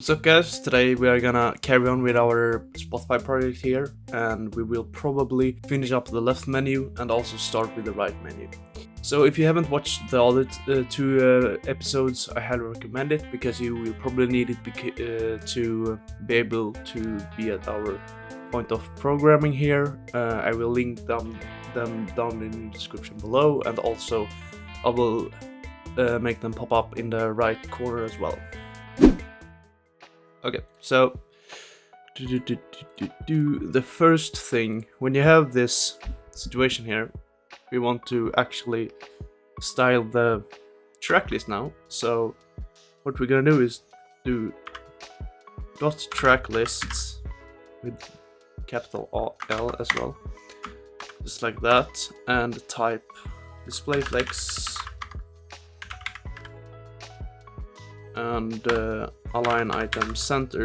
So guys, today we are gonna carry on with our Spotify project here, and we will probably finish up the left menu and also start with the right menu. So if you haven't watched the other two episodes, I highly recommend it, because you will probably need it to be able to be at our point of programming here. I will link them down in the description below, and also I will make them pop up in the right corner as well. Okay, so the first thing, when you have this situation here, we want to actually style the track list now. So what we're gonna do is do dot track lists with capital L as well, just like that, and type display flex and align item center.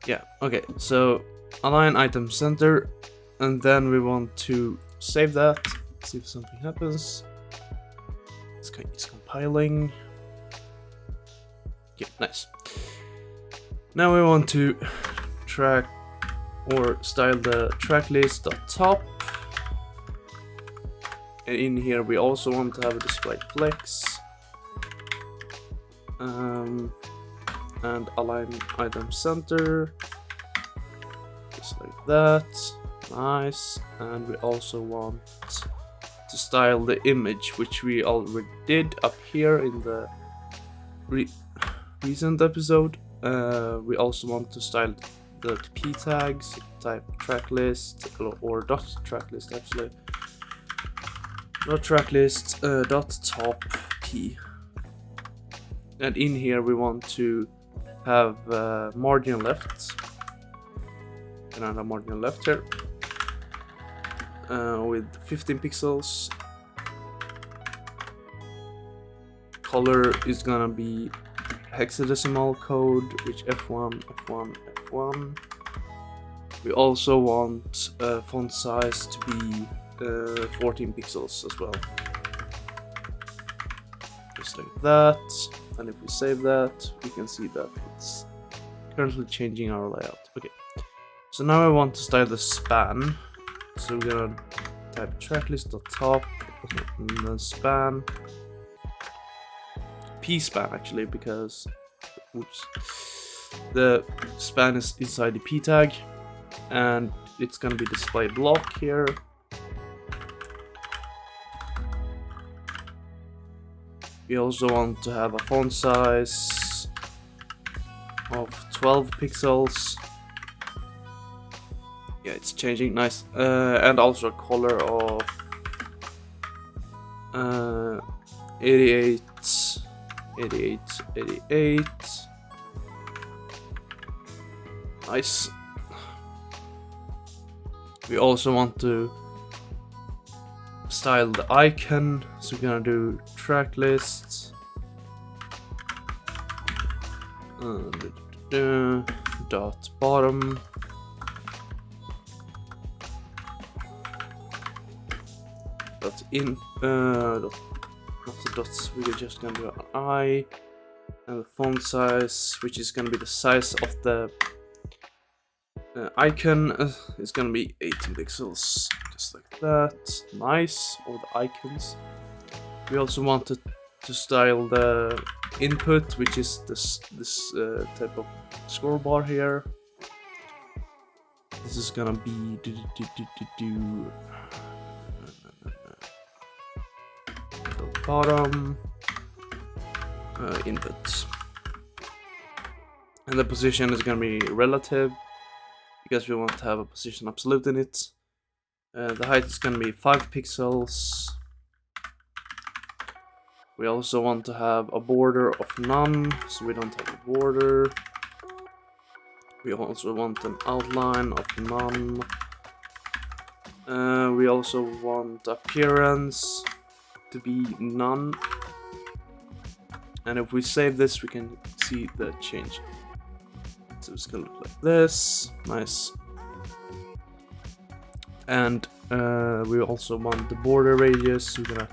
Yeah, okay, so align item center, and then we want to save that, see if something happens. It's compiling. Okay, nice. Now we want to track or style the track list .top, and in here we also want to have a display flex. And align item center, just like that. Nice. And we also want to style the image, which we already did up here in the recent episode. We also want to style the p tags, type track list or dot track list actually. Dot track list dot top p. And in here we want to have margin left, another margin left here, with 15 pixels. Color is gonna be hexadecimal code, which F1, F1, F1. We also want font size to be 14 pixels as well, just like that. And if we save that, we can see that it's currently changing our layout. Okay, so now I want to style the span. So we're gonna type tracklist.top and then span. P-span actually, because the span is inside the p tag, and it's gonna be display block here. We also want to have a font size of 12 pixels. Yeah, it's changing, nice. And also a color of 88. Nice. We also want to style the icon, so we're gonna do track lists dot bottom dot in not the dots, we're just gonna do an I, and the font size, which is gonna be the size of the icon, is gonna be 18 pixels, just like that. Nice, all the icons. We also wanted to style the input, which is this type of scroll bar here. This is gonna be bottom input, and the position is gonna be relative, because we want to have a position absolute in it. The height is going to be 5 pixels. We also want to have a border of none, so we don't have a border. We also want an outline of none. We also want appearance to be none. And if we save this, we can see the change. So it's gonna look like this. Nice. And we also want the border radius. We're gonna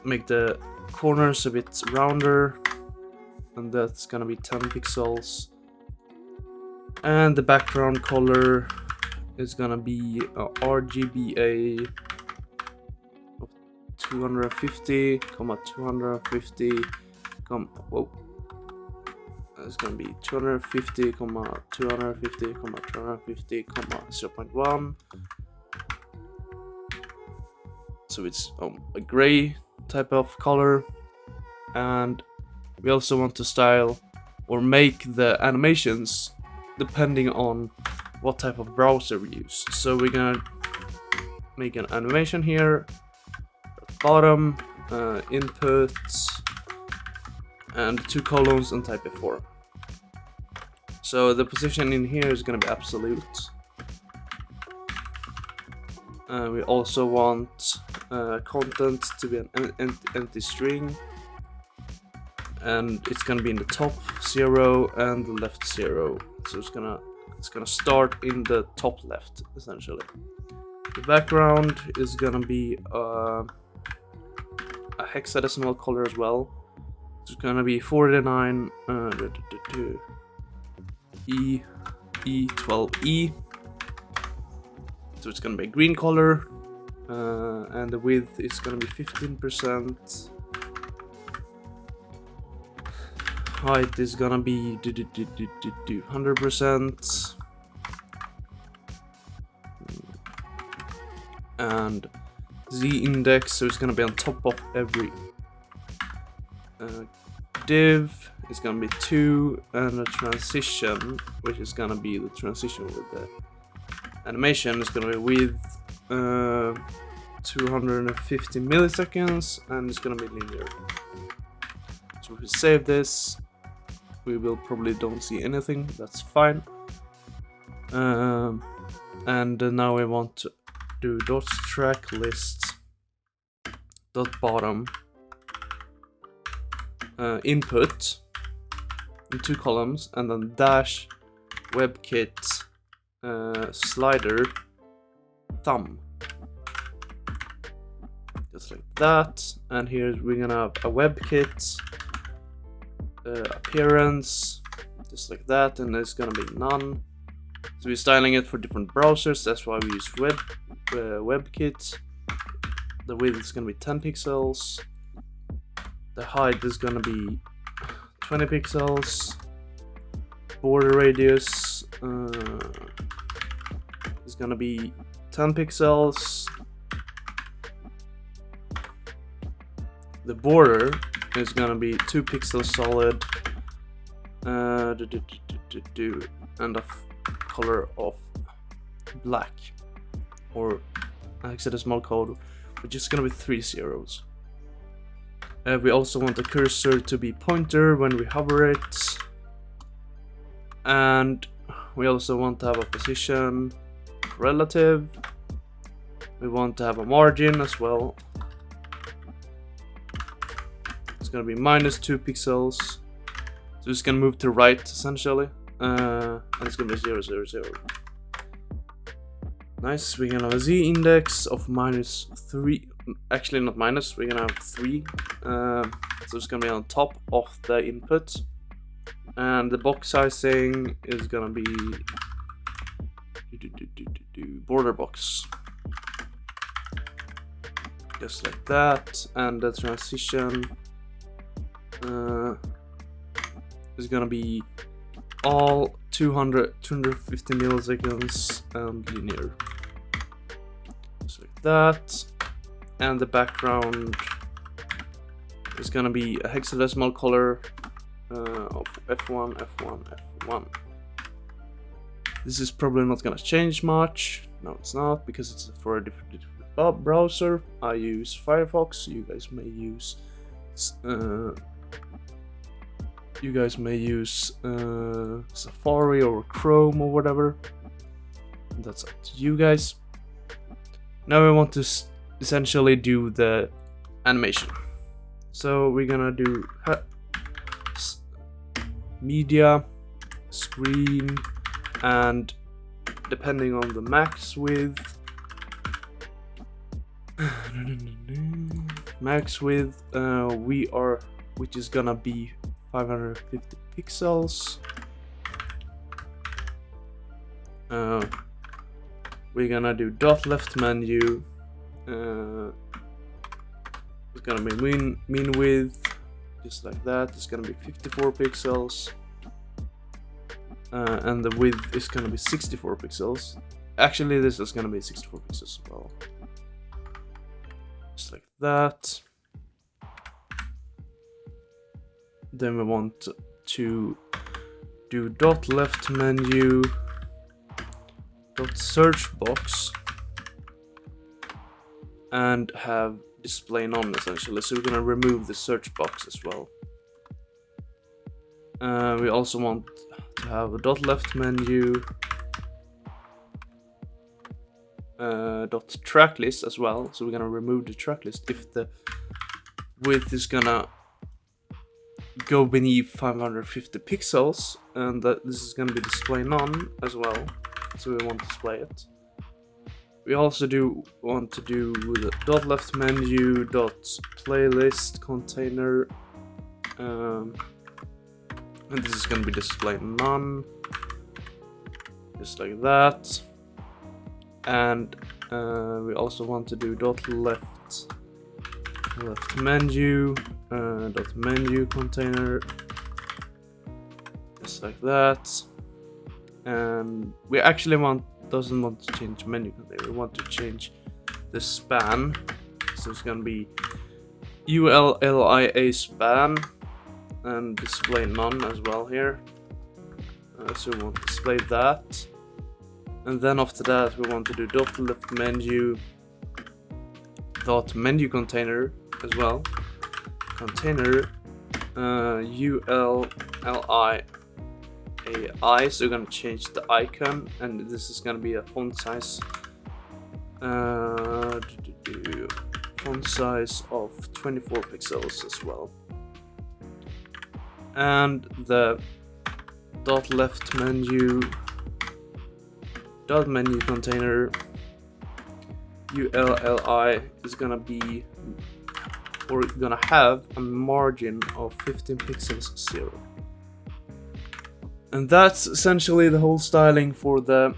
make the corners a bit rounder. and that's gonna be 10 pixels. And the background color is gonna be RGBA of 250, 250, whoa. It's gonna be 250, 250, 250, 0.1. So it's a gray type of color, and we also want to style or make the animations depending on what type of browser we use. So we're gonna make an animation here at bottom, inputs, and 2 columns and type F4. So the position in here is gonna be absolute. We also want content to be an empty string, and it's gonna be in the top 0 and the left 0. So it's gonna start in the top left essentially. The background is gonna be a hexadecimal color as well. So it's gonna be 49 E12E. So it's gonna be a green color, and the width is gonna be 15%. Height is gonna be 100%, and Z index, so it's gonna be on top of every div. Is gonna be 2, and the transition, which is gonna be the transition with the animation, is gonna be with 250 milliseconds, and it's gonna be linear. So if we save this, we will probably don't see anything. That's fine. And now we want to do dot track list dot bottom input in 2 columns, and then dash WebKit slider thumb, just like that. And here we're gonna have a WebKit appearance, just like that, and there's gonna be none. So we're styling it for different browsers, that's why we use WebKit. The width is gonna be 10 pixels. The height is gonna be 20 pixels. Border radius is gonna be 10 pixels. The border is gonna be 2 pixels solid, and a color of black, or hexadecimal code, which is gonna be 3 zeros. We also want the cursor to be pointer when we hover it, and we also want to have a position relative. We want to have a margin as well. It's gonna be -2 pixels, so it's gonna move to right essentially, and it's gonna be 0, 0, 0. Nice. We're gonna have a Z index of -3. Actually, not minus. We're gonna have 3. So it's gonna be on top of the input, and the box sizing is gonna be border box, just like that. And the transition is gonna be all 250 milliseconds and linear, just like that. And the background is gonna be a hexadecimal color of F1, F1, F1. This is probably not gonna change much. No, it's not, because it's for a different browser. I use Firefox. You guys may use Safari or Chrome or whatever. That's up to you guys. Now we want to essentially do the animation. So we're gonna do media, screen, and depending on the max width, which is gonna be 550 pixels. We're gonna do dot left menu. It's gonna be mean width, just like that. It's gonna be 54 pixels. And the width is gonna be 64 pixels. Actually, this is gonna be 64 pixels as well. Just like that. Then we want to do dot left menu, dot search box, and have display none essentially. So we're gonna remove the search box as well. We also want to have a dot left menu, dot track list as well. So we're gonna remove the track list if the width is gonna go beneath 550 pixels, and that this is gonna be display none as well. So we won't display it. We also want to do the dot left menu, dot playlist container, and this is gonna be display none, just like that. And we also want to do dot left menu, dot menu container, just like that. And we actually doesn't want to change menu container. We want to change the span, so it's gonna be ULLIA span and display none as well here. So we want to display that, and then after that we want to do dot left menu, dot menu container as well. Container ULLIAI, so we're gonna change the icon, and this is gonna be a font size of 24 pixels as well. And the dot left menu, dot menu container ULLI is gonna be, or gonna have a margin of 15 pixels 0. And that's essentially the whole styling for the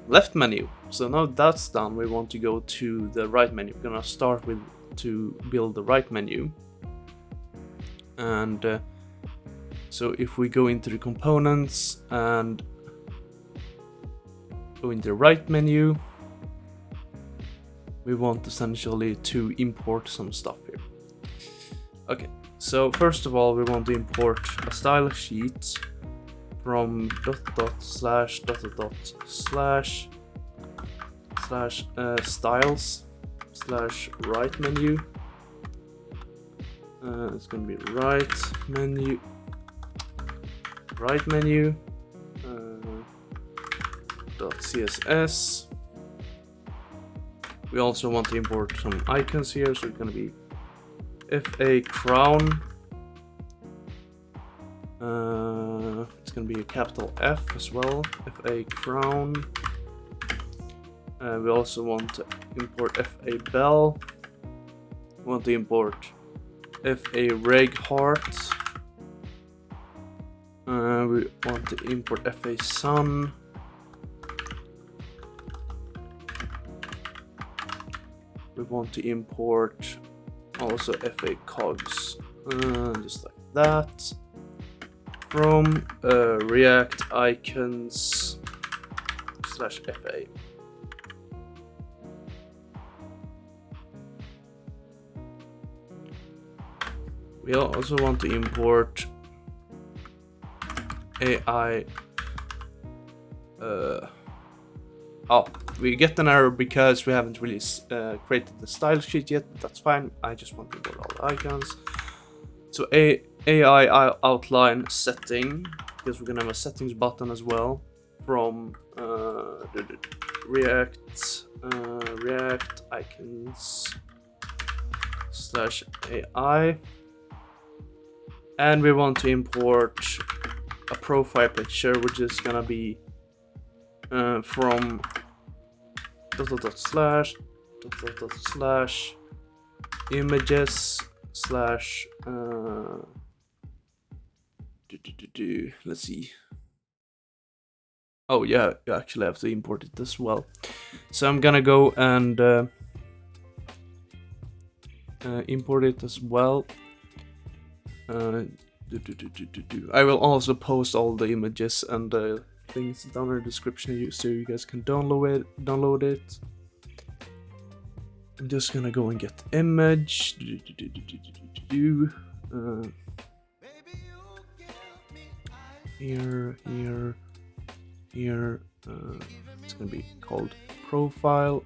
left menu. So now that's done, we want to go to the right menu. We're gonna start with to build the right menu. And so if we go into the components and go into the right menu, we want essentially to import some stuff here. Okay, so first of all we want to import a style sheet from //// styles/right menu. It's gonna be right menu .css. We also want to import some icons here, so it's gonna be FA crown. It's gonna be a capital F as well, FA crown. We also want to import FA bell. We want to import FA reg heart. We want to import FA sun. We want to import also FA cogs, just like that, from React icons /FA. We also want to import AI. We get an error because we haven't really created the style sheet yet. That's fine. I just want to import all the icons. So AI outline setting, because we're gonna have a settings button as well from React icons /AI. And we want to import a profile picture, which is gonna be from // images slash let's see. Oh yeah, you actually have to import it as well. So I'm gonna go and import it as well. I will also post all the images and things down in the description so you guys can download it. I'm just gonna go and get image. Here. It's gonna be called profile.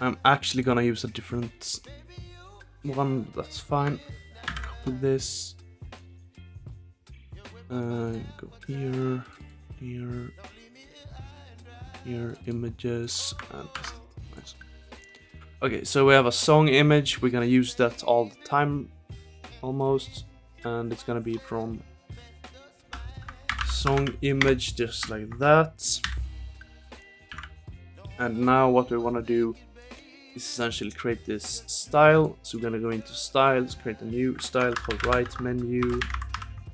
I'm actually gonna use a different one. That's fine. Copy this. Go here, images, and nice. Okay, so we have a song image. We're gonna use that all the time, almost, and it's gonna be from song image, just like that. And now what we want to do is essentially create this style. So we're gonna go into styles, create a new style called right menu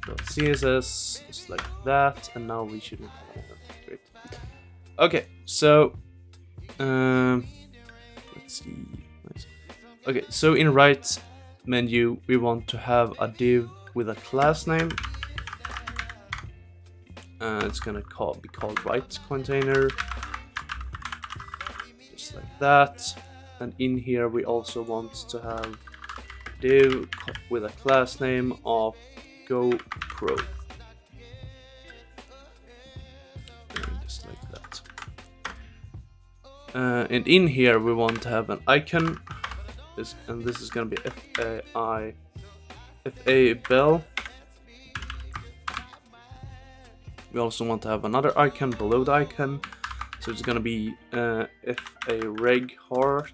.css, just like that, and now we should have that. Great. Okay, so let's see. Nice. Okay, so in right menu we want to have a div with a class name. It's gonna be called right container, just like that. And in here we also want to have div with a class name of GoPro, just like that. And in here we want to have an icon, and this is gonna be FA bell. We also want to have another icon below the icon, so it's gonna be FA reg heart,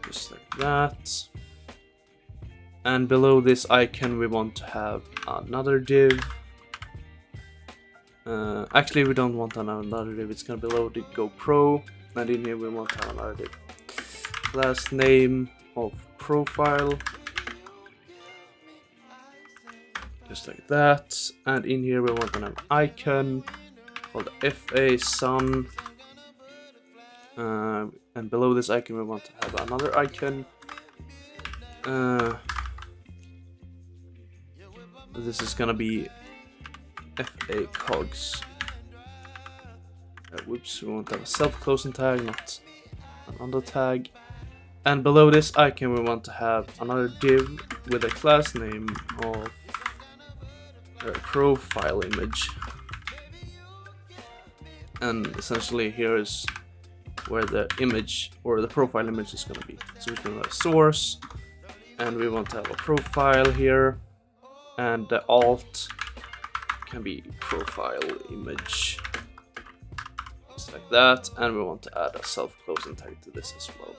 just like that. And below this icon we want to have another div. Actually we don't want another div, it's gonna be below the GoPro, and in here we want to have another div. Class name of profile, just like that. And in here we want an icon called FA sun, and below this icon we want to have another icon. This is gonna be FA cogs. Whoops, we want to have a self-closing tag, not an under tag. And below this icon we want to have another div with a class name of profile image. And essentially here is where the image or the profile image is gonna be. So we can have a source, and we want to have a profile here. And the alt can be profile image, just like that. And we want to add a self-closing tag to this as well.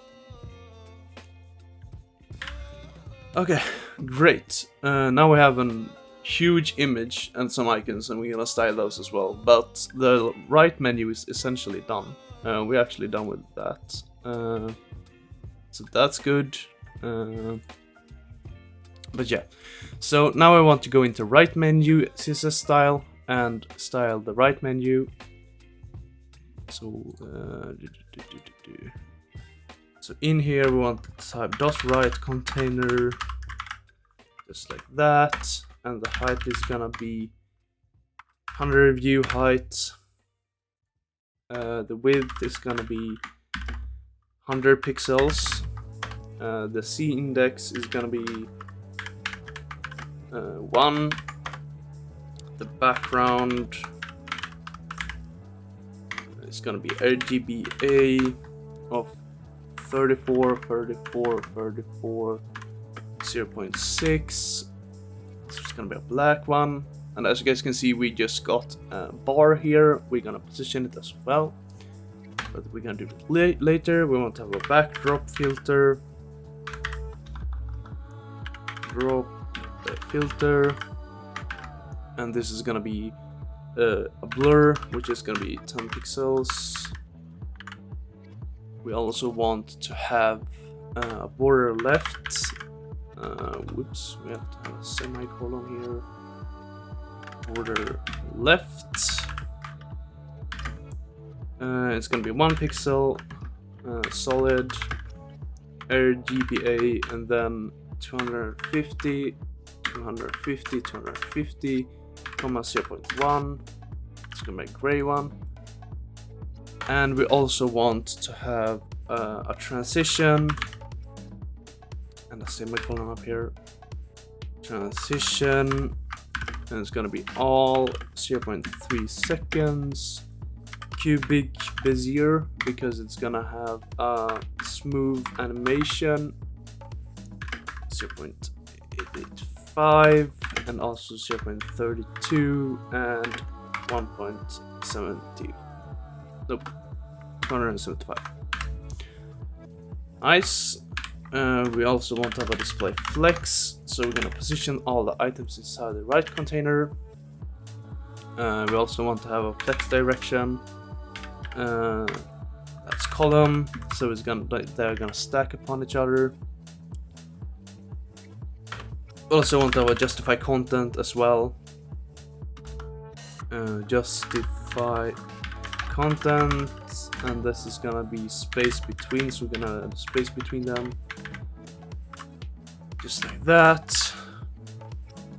Okay, great. Now we have a huge image and some icons, and we're gonna style those as well. But the right menu is essentially done. We're actually done with that. So that's good. But yeah, so now I want to go into right menu, CSS style, and style the right menu. So, so in here we want to type .right container, just like that, and the height is gonna be 100 view height. The width is gonna be 100 pixels. The C index is gonna be 1. The background is gonna be RGBA of 34, 0.6. It's gonna be a black one. And as you guys can see, we just got a bar here. We're gonna position it as well, but we're gonna do it later. We want to have a backdrop filter, and this is gonna be a blur, which is gonna be 10 pixels. We also want to have border left. Whoops, we have to have a semicolon here. Border left. It's gonna be 1 pixel, solid, RGBA, and then 250, 250, 250, comma 0.1. It's gonna be a gray one. And we also want to have a transition and a semicolon up here. Transition, and it's gonna be all 0.3 seconds. Cubic Bezier, because it's gonna have a smooth animation. 0.885 and also 0.32 and 1.70. Nope, 275. Nice. We also want to have a display flex, so we're gonna position all the items inside the right container. We also want to have a flex direction. That's column, so it's gonna they're gonna stack upon each other. We also want to have a justify content as well. Justify content, and this is gonna be space between, so we're gonna add space between them, just like that.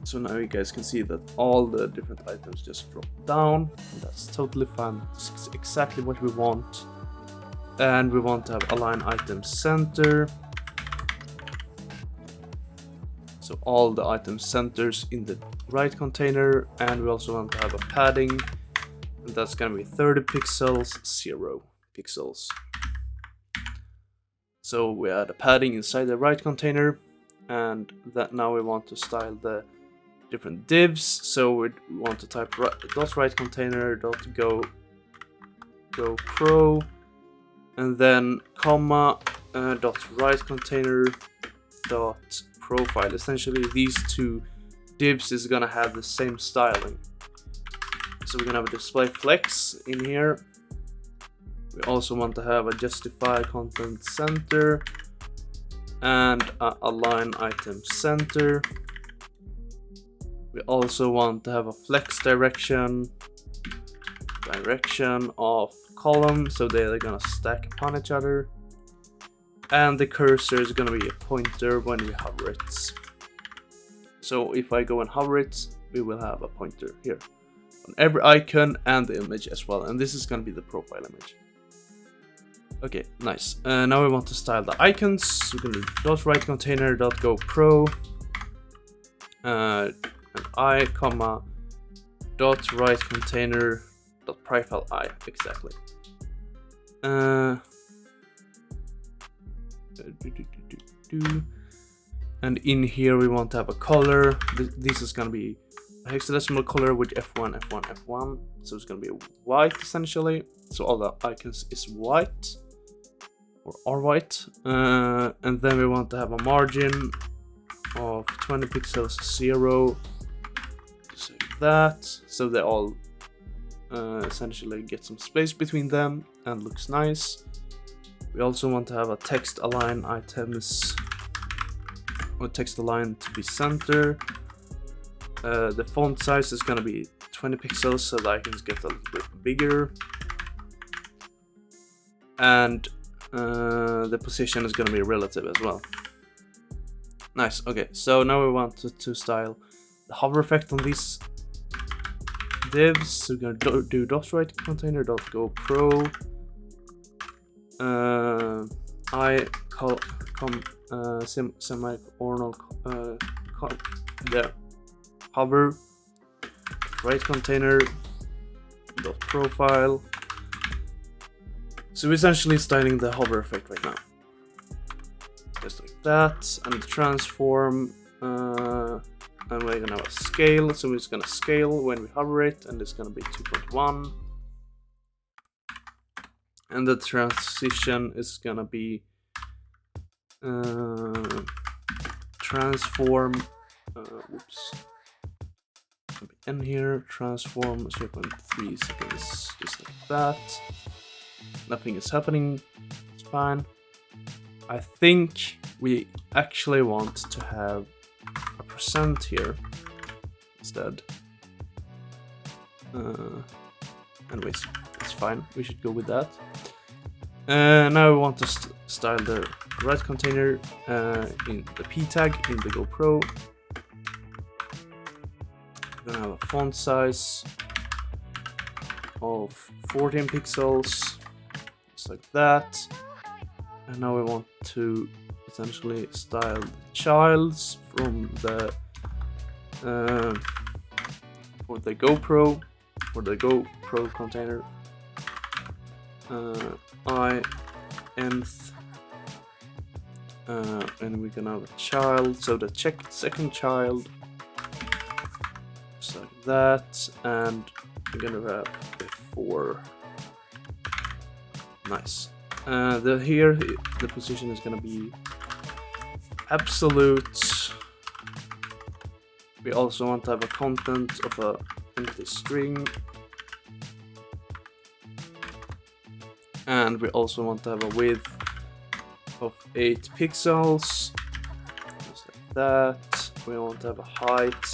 So now you guys can see that all the different items just drop down, and that's totally fine. It's exactly what we want. And we want to have align item center, so all the item centers in the right container. And we also want to have a padding, and that's gonna be 30 pixels, 0 pixels. So we add a padding inside the right container, and that now we want to style the different divs. So we want to type dot right container dot go pro, and then comma dot right container dot profile. Essentially, these two divs is gonna have the same styling. So we're gonna have a display flex in here. We also want to have a justify content center and align item center. We also want to have a flex direction of column, so they're gonna stack upon each other. And the cursor is gonna be a pointer when we hover it. So if I go and hover it, we will have a pointer here on every icon and the image as well. And this is gonna be the profile image. Okay, nice. Now we want to style the icons. We're gonna do dot right container dot go pro. And I, comma, dot right container dot profile I, exactly. And in here we want to have a color. This is gonna be a hexadecimal color with F1, F1, F1. So it's gonna be white essentially. So all the icons is white or are white. And then we want to have a margin of 20 pixels, 0. Just like that. So they all essentially get some space between them and looks nice. We also want to have a text align items, or text align to be center. The font size is gonna be 20 pixels, so the icons get a little bit bigger. And the position is gonna be relative as well. Nice. Okay, so now we want to style the hover effect on these divs. So we're gonna do dot right container dot go pro. I call semicolon the hover right container dot profile. So we're essentially styling the hover effect right now, just like that. And the transform, and we're gonna have a scale. So we're just gonna scale when we hover it, and it's gonna be 2.1. And the transition is gonna be transform. Whoops. In here, transform 0.3 seconds, just like that. Nothing is happening. It's fine. I think we actually want to have a percent here instead. Anyways, it's fine. We should go with that. Now we want to style the right container in the P tag in the GoPro. We're gonna have a font size of 14 pixels, just like that. And now we want to essentially style the childs from the for the GoPro container. nth and we're gonna have a child, so the second child, just like that, and we're gonna have before. Nice. Here the position is gonna be absolute. We also want to have a content of a empty string, and we also want to have a width of 8 pixels, just like that. We want to have a height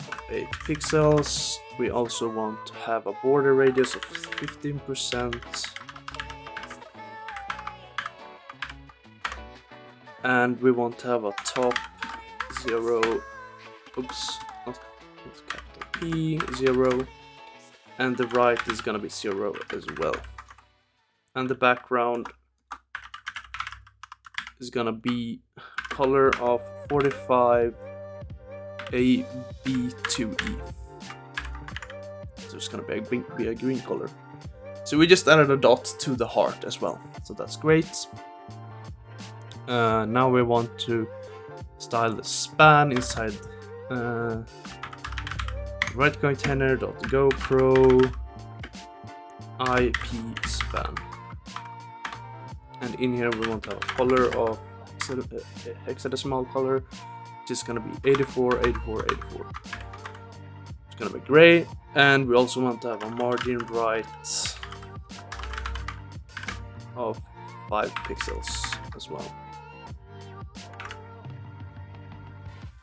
of 8 pixels. We also want to have a border radius of 15%. And we want to have a top 0, oops, not capital P, 0, and the right is gonna be 0 as well. And the background is gonna be color of 45 AB2E. So it's gonna be a green color. So we just added a dot to the heart as well, so that's great. Now we want to style the span inside right container .gopro IP span, and in here we want to have a color of hexadecimal color, which is gonna be 84, 84, 84. It's gonna be gray, and we also want to have a margin right of 5 pixels as well.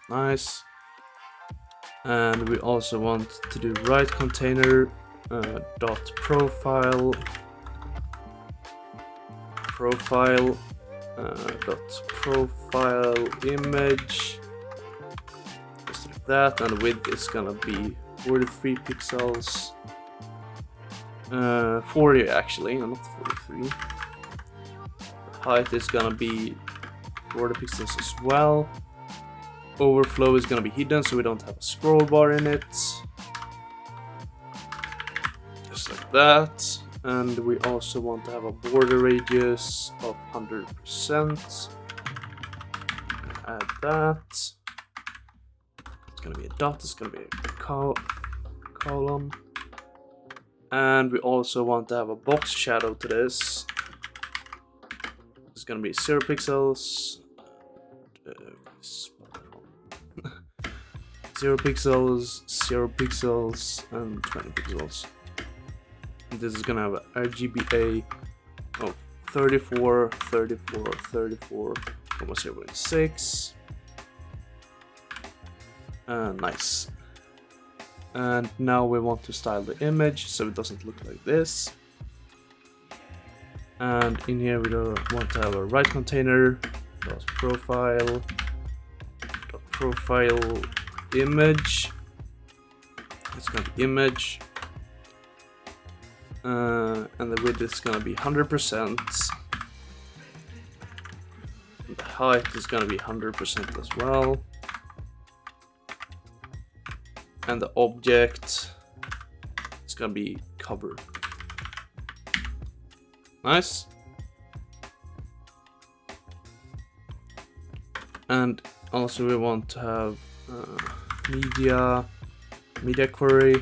Nice. And we also want to do right container dot profile dot profile image, just like that, and width is gonna be 43 pixels, 40 actually, not 43. Height is gonna be 40 pixels as well. Overflow is gonna be hidden, so we don't have a scroll bar in it. Just like that. And we also want to have a border radius of 100%. Add that. It's gonna be a dot, it's gonna be a column. And we also want to have a box shadow to this. It's gonna be 0 pixels. 0 pixels, 0 pixels, and 20 pixels. And this is gonna have an RGBA of 34, 34, 34, 0.6. Nice. And now we want to style the image so it doesn't look like this. And in here we want to have a right container, profile image. It's gonna be image, and the width is gonna be 100%. And the height is gonna be 100% as well. And the object is gonna be cover. Nice. And also we want to have media query,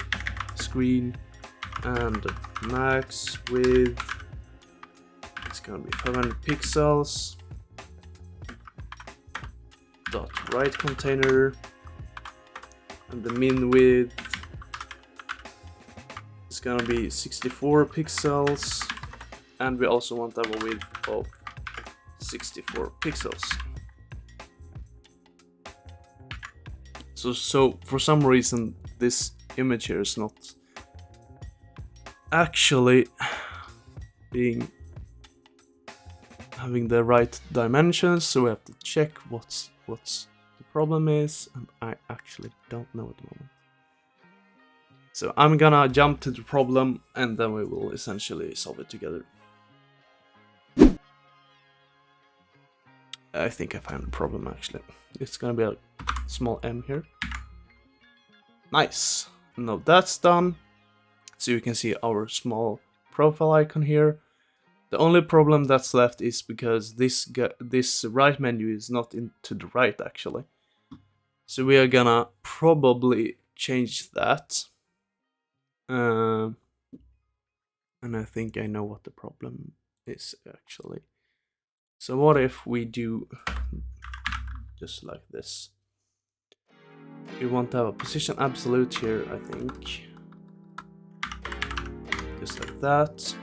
screen, and max width. It's gonna be 500 pixels. Dot right container, and the min width is gonna be 64 pixels. And we also want to have a width of 64 pixels. So for some reason this image here is not actually having the right dimensions, so we have to check what's the problem is, and I actually don't know at the moment. So I'm gonna jump to the problem and then we will essentially solve it together. I think I found the problem actually. It's gonna be a small m here. Nice. Now that's done. So you can see our small profile icon here. The only problem that's left is because this right menu is not into the right actually. So we are gonna probably change that. And I think I know what the problem is actually. So what if we do just like this? We want to have a position absolute here, I think. Just like that.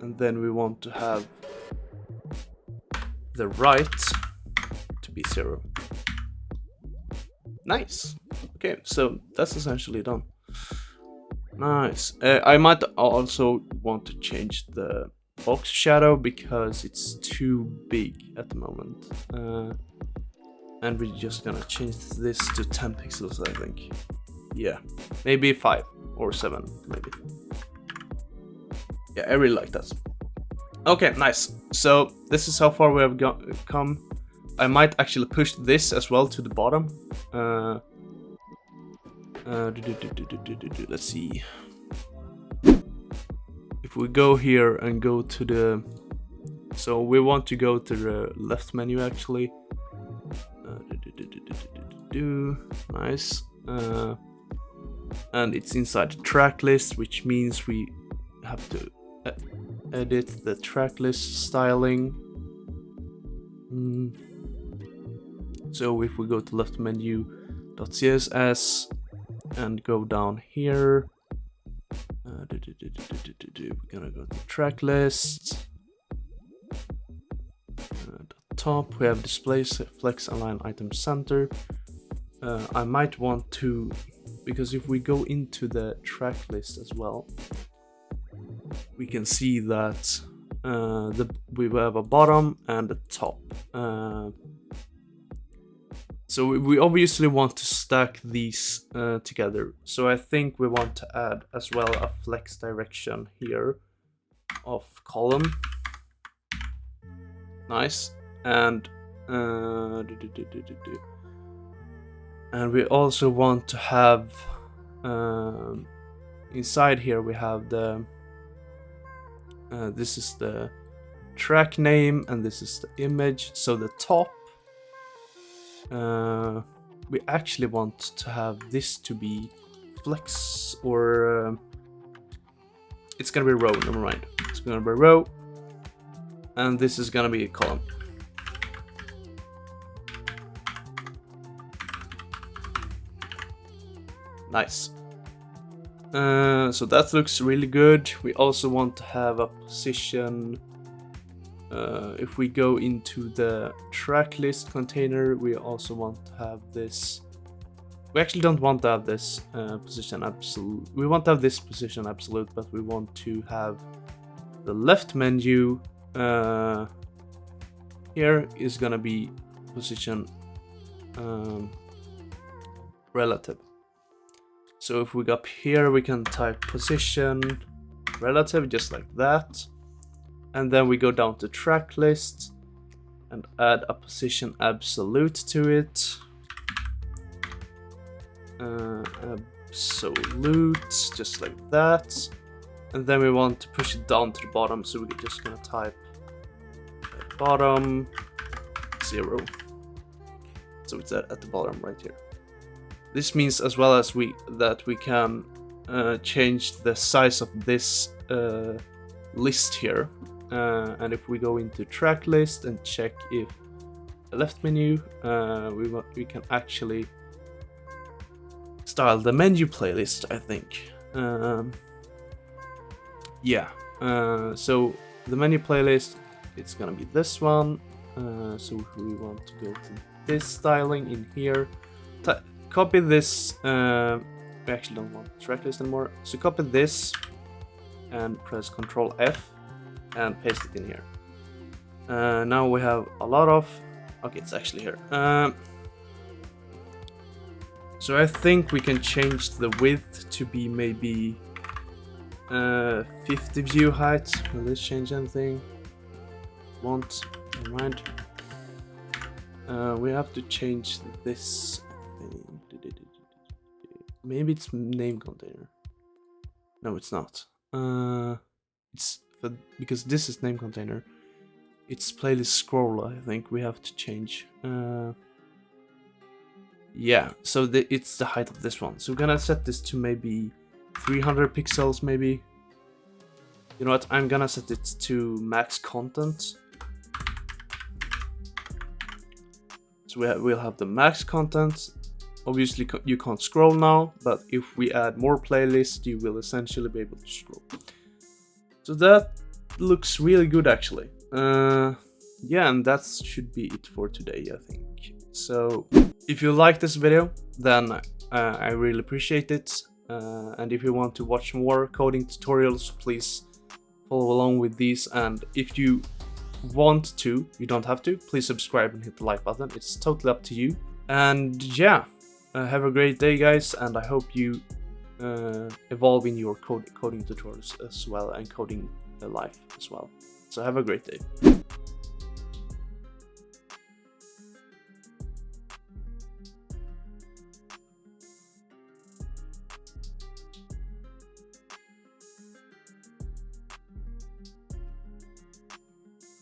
And then we want to have the right to be 0. Nice. Okay, so that's essentially done. Nice. I might also want to change the box shadow because it's too big at the moment. And we're just gonna change this to 10 pixels, I think. Yeah, maybe 5 or 7, maybe. Yeah, I really like that. Okay, nice. So this is how far we have come. I might actually push this as well to the bottom. Let's see. If we go here and go to the... So we want to go to the left menu actually. Nice. And it's inside the track list, which means we have to edit the track list styling. So if we go to left menu .css and go down here, we're gonna go to track list. At the top we have display flex align item center. I might want to, because if we go into the track list as well, we can see that we have a bottom and a top. So we obviously want to stack these together. So I think we want to add as well a flex direction here of column. Nice. And we also want to have inside here we have the this is the track name and this is the image. So the top, we actually want to have this to be flex, or it's gonna be row, never mind. It's gonna be row, and this is gonna be a column. Nice. So that looks really good. We also want to have a position. If we go into the track list container, we also want to have this. We actually don't want to have this position absolute. We want to have this position absolute, but we want to have the left menu here is gonna be position relative. So if we go up here, we can type position relative just like that. And then we go down to track list and add a position absolute to it. Absolute, just like that. And then we want to push it down to the bottom, so we're just gonna type bottom 0. So it's at the bottom right here. This means as well as we can change the size of this list here. And if we go into track list and check if the left menu, we can actually style the menu playlist, I think. Yeah, so the menu playlist it's gonna be this one. So if we want to go to this styling in here, copy this. We actually don't want track list anymore. So copy this and press Ctrl F and paste it in here. Now we have a lot of. Okay, it's actually here. So I think we can change the width to be maybe 50 view height. Will this change anything? Won't. Never mind. We have to change this. Maybe it's name container. No, it's not. Because this is name container. It's playlist scroll. I think we have to change. Yeah. So it's the height of this one. So we're gonna set this to maybe 300 pixels. Maybe. You know what? I'm gonna set it to max content. So we'll have the max content. Obviously, you can't scroll now, but if we add more playlists, you will essentially be able to scroll. So that looks really good, actually. Yeah, and that should be it for today, I think. So if you like this video, then I really appreciate it. And if you want to watch more coding tutorials, please follow along with these. And if you want to, you don't have to, please subscribe and hit the like button. It's totally up to you. And yeah. Have a great day, guys, and I hope you evolve in your coding tutorials as well and coding life as well. So have a great day.